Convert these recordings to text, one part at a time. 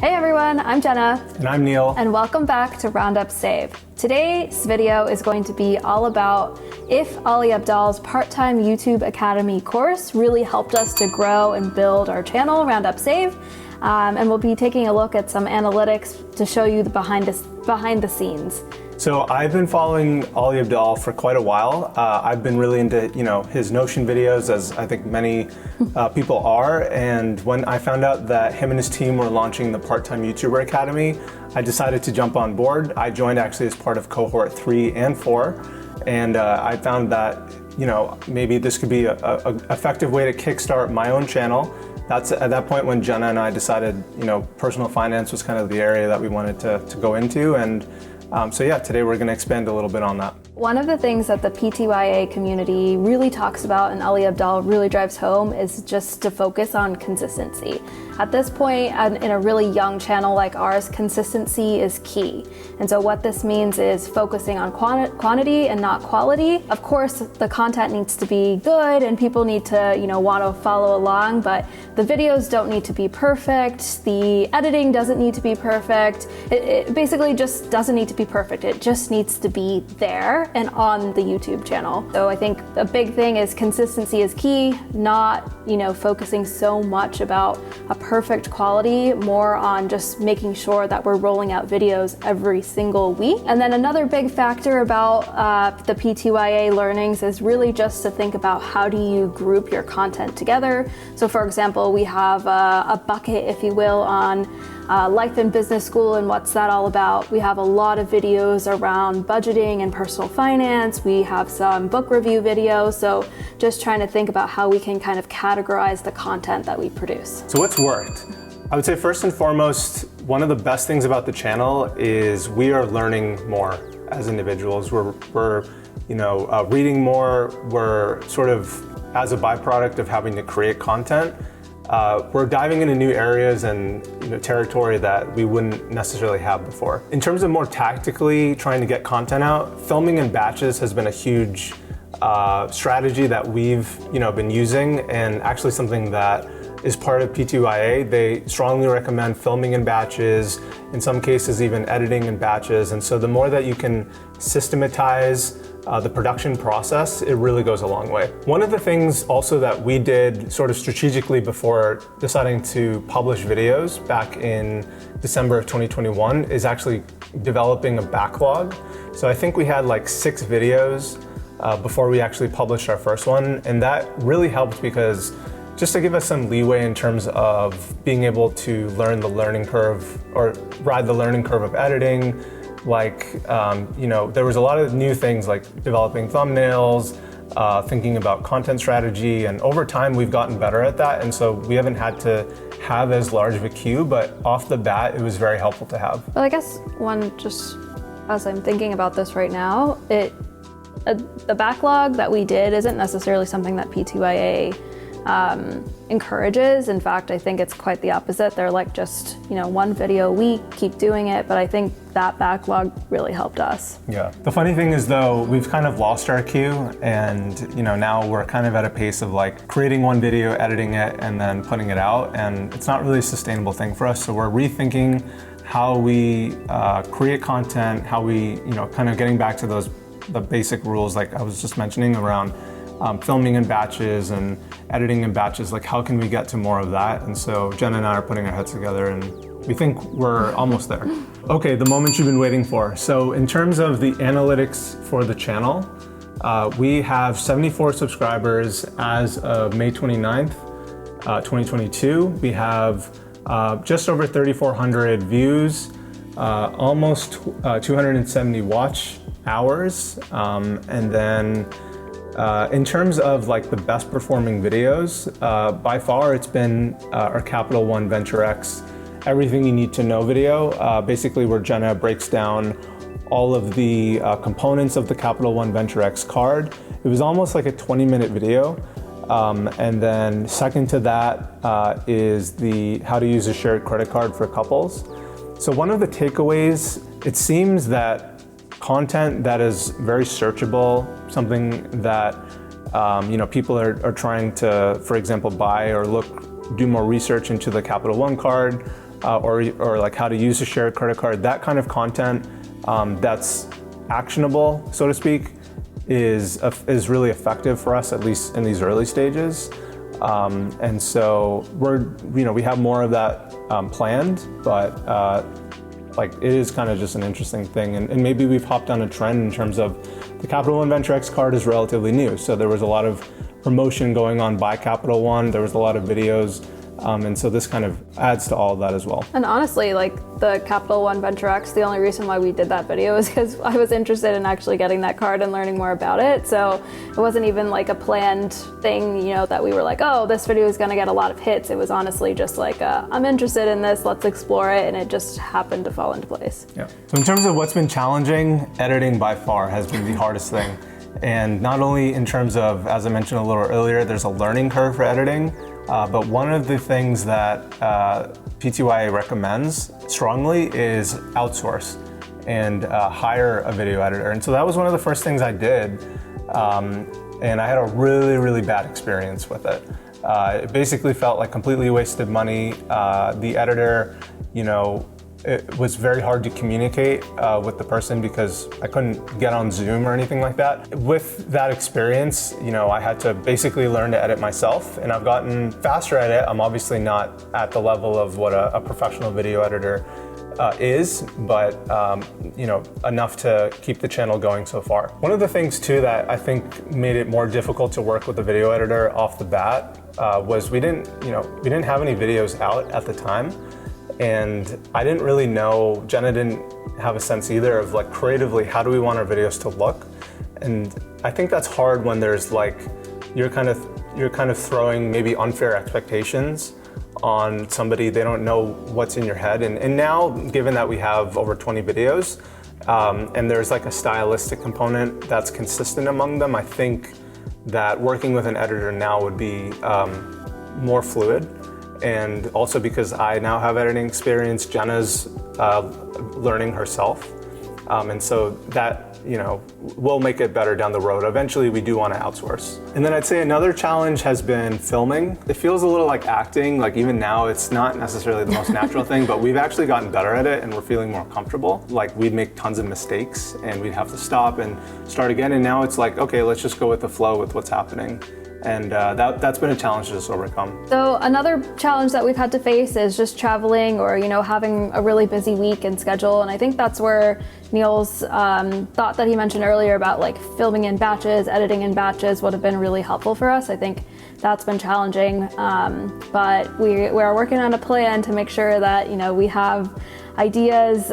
Hey everyone, I'm Jenna. And I'm Neil. And welcome back to Roundup Save. Today's video is going to be all about if Ali Abdaal's part-time YouTube Academy course really helped us to grow and build our channel, Roundup Save. And we'll be taking a look at some analytics to show you the behind the scenes. So I've been following Ali Abdaal for quite a while. I've been really into his Notion videos, as I think many people are. And when I found out that him and his team were launching the Part-Time YouTuber Academy, I decided to jump on board. I joined actually as part of Cohort 3 and 4. And I found that maybe this could be an effective way to kickstart my own channel. That's at that point when Jenna and I decided personal finance was kind of the area that we wanted to go into. And so yeah, today we're going to expand a little bit on that. One of the things that the PTYA community really talks about and Ali Abdaal really drives home is just to focus on consistency. At this point, in a really young channel like ours, consistency is key. And so what this means is focusing on quantity and not quality. Of course, the content needs to be good and people need to, want to follow along, but the videos don't need to be perfect. The editing doesn't need to be perfect. It basically just doesn't need to be perfect. It just needs to be there and on the YouTube channel. So I think a big thing is consistency is key, not, focusing so much about a perfect quality, more on just making sure that we're rolling out videos every single week. And then another big factor about the PTYA learnings is really just to think about how do you group your content together. So for example, we have a bucket, if you will, on life and business school and what's that all about. We have a lot of videos around budgeting and personal finance. We have some book review videos. So just trying to think about how we can kind of categorize the content that we produce. So what's worked? I would say first and foremost, one of the best things about the channel is we are learning more as individuals. We're reading more. We're sort of, as a byproduct of having to create content, we're diving into new areas and territory that we wouldn't necessarily have before. In terms of more tactically trying to get content out, filming in batches has been a huge strategy that we've been using, and actually something that is part of PTYA. They strongly recommend filming in batches, in some cases even editing in batches. And so the more that you can systematize the production process, it really goes a long way. One of the things also that we did sort of strategically before deciding to publish videos back in December of 2021 is actually developing a backlog. So I think we had like 6 videos before we actually published our first one. And that really helped because just to give us some leeway in terms of being able to learn the learning curve or ride the learning curve of editing. There was a lot of new things like developing thumbnails, thinking about content strategy, and over time we've gotten better at that. And so we haven't had to have as large of a queue, but off the bat, it was very helpful to have. Well, I guess just as I'm thinking about this right now, the backlog that we did isn't necessarily something that PTYA encourages. In fact, I think it's quite the opposite. They're like just, one video a week, keep doing it. But I think that backlog really helped us. Yeah. The funny thing is though, we've kind of lost our queue, and now we're kind of at a pace of like creating one video, editing it, and then putting it out. And it's not really a sustainable thing for us. So we're rethinking how we create content, how we, kind of getting back to the basic rules like I was just mentioning around filming in batches and editing in batches, like how can we get to more of that? And so Jenna and I are putting our heads together and we think we're almost there. Okay, the moment you've been waiting for. So in terms of the analytics for the channel, we have 74 subscribers as of May 29th, 2022. We have just over 3,400 views, almost 270 watch hours, and then in terms of like the best performing videos, by far it's been our Capital One Venture X Everything You Need to Know video, basically where Jenna breaks down all of the components of the Capital One Venture X card. It was almost like a 20-minute video. And then second to that is the how to use a shared credit card for couples. So one of the takeaways, it seems that content that is very searchable, something that people are trying to, for example, buy or do more research into the Capital One card, or like how to use a shared credit card, that kind of content that's actionable, so to speak, is really effective for us, at least in these early stages. And so we have more of that planned, but like it is kind of just an interesting thing. And maybe we've hopped on a trend in terms of the Capital One Venture X card is relatively new. So there was a lot of promotion going on by Capital One. There was a lot of videos. And so this kind of adds to all of that as well. And honestly, like the Capital One Venture X, the only reason why we did that video is because I was interested in actually getting that card and learning more about it. So it wasn't even like a planned thing, that we were like, oh, this video is going to get a lot of hits. It was honestly just like, I'm interested in this, let's explore it. And it just happened to fall into place. Yeah. So in terms of what's been challenging, editing by far has been the hardest thing. And not only in terms of, as I mentioned a little earlier, there's a learning curve for editing, but one of the things that PTYA recommends strongly is outsource and hire a video editor. And so that was one of the first things I did, and I had a really, really bad experience with it. It basically felt like completely wasted money. The editor, it was very hard to communicate with the person because I couldn't get on Zoom or anything like that. With that experience, I had to basically learn to edit myself, and I've gotten faster at it. I'm obviously not at the level of what a professional video editor is, but enough to keep the channel going so far. One of the things too that I think made it more difficult to work with the video editor off the bat was we didn't have any videos out at the time. And I didn't really know, Jenna didn't have a sense either of like creatively, how do we want our videos to look? And I think that's hard when there's like, you're kind of throwing maybe unfair expectations on somebody. They don't know what's in your head. And now, given that we have over 20 videos, and there's like a stylistic component that's consistent among them, I think that working with an editor now would be more fluid. And also because I now have editing experience, Jenna's learning herself. And so that, will make it better down the road. Eventually we do want to outsource. And then I'd say another challenge has been filming. It feels a little like acting, like even now it's not necessarily the most natural thing, but we've actually gotten better at it and we're feeling more comfortable. Like we'd make tons of mistakes and we'd have to stop and start again. And now it's like, okay, let's just go with the flow with what's happening. And that's been a challenge to just overcome. So another challenge that we've had to face is just traveling or, having a really busy week and schedule. And I think that's where Neil's thought that he mentioned earlier about like filming in batches, editing in batches would have been really helpful for us. I think that's been challenging, but we are working on a plan to make sure that, we have ideas,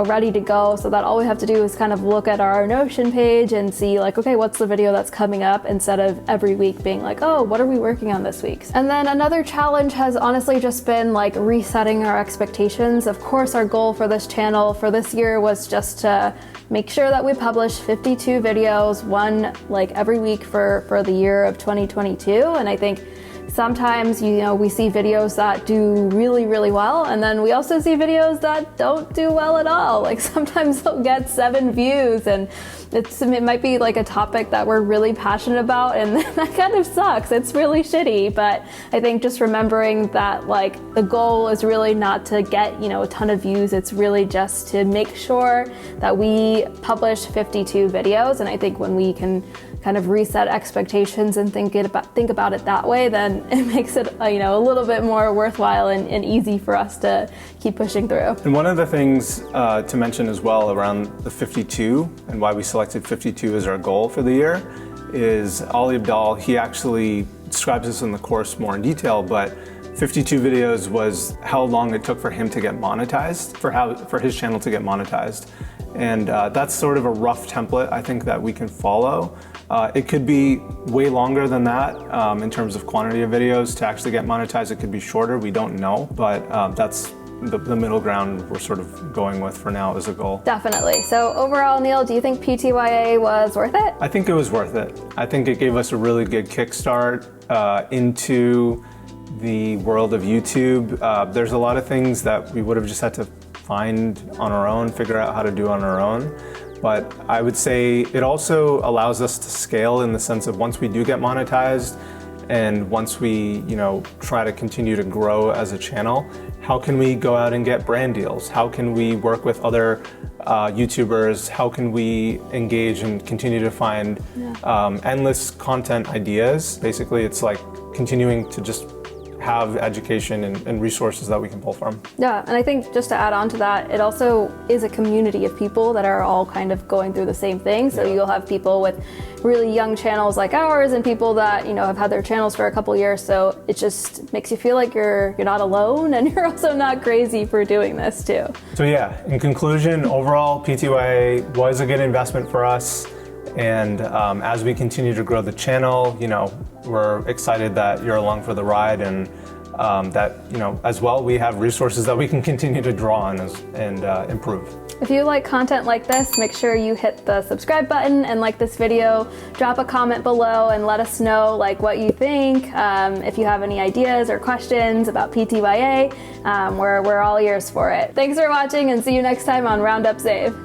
ready to go, so that all we have to do is kind of look at our Notion page and see like, okay, what's the video that's coming up, instead of every week being like, oh, what are we working on this week? And then another challenge has honestly just been like resetting our expectations. Of course, our goal for this channel for this year was just to make sure that we publish 52 videos, one like every week for the year of 2022. And I think sometimes, we see videos that do really, really well, and then we also see videos that don't do well at all. Like sometimes they'll get 7 views, and it might be like a topic that we're really passionate about, and that kind of sucks. It's really shitty, but I think just remembering that like the goal is really not to get, a ton of views. It's really just to make sure that we publish 52 videos, and I think when we can kind of reset expectations and think about it that way, then it makes it a little bit more worthwhile and easy for us to keep pushing through. And one of the things to mention as well around the 52 and why we selected 52 as our goal for the year is Abdaal. He actually describes this in the course more in detail, but 52 videos was how long it took for him to get monetized, for his channel to get monetized. And that's sort of a rough template I think that we can follow. It could be way longer than that in terms of quantity of videos to actually get monetized. It could be shorter, we don't know, but that's the middle ground we're sort of going with for now as a goal. Definitely. So overall, Neil, do you think PTYA was worth it? I think it was worth it. I think it gave us a really good kickstart into the world of YouTube. There's a lot of things that we would have just had to find on our own, figure out how to do on our own. But I would say it also allows us to scale in the sense of once we do get monetized And once we, try to continue to grow as a channel, how can we go out and get brand deals? How can we work with other YouTubers? How can we engage and continue to find endless content ideas? Basically, it's like continuing to just have education and resources that we can pull from. Yeah, and I think just to add on to that, it also is a community of people that are all kind of going through the same thing. So you'll have people with really young channels like ours and people that, have had their channels for a couple years. So it just makes you feel like you're not alone, and you're also not crazy for doing this too. So yeah, in conclusion, overall, PTYA was a good investment for us. And as we continue to grow the channel, we're excited that you're along for the ride, and that, as well, we have resources that we can continue to draw on and improve. If you like content like this, make sure you hit the subscribe button and like this video. Drop a comment below and let us know what you think. If you have any ideas or questions about PTYA, we're all ears for it. Thanks for watching, and see you next time on Roundup Save.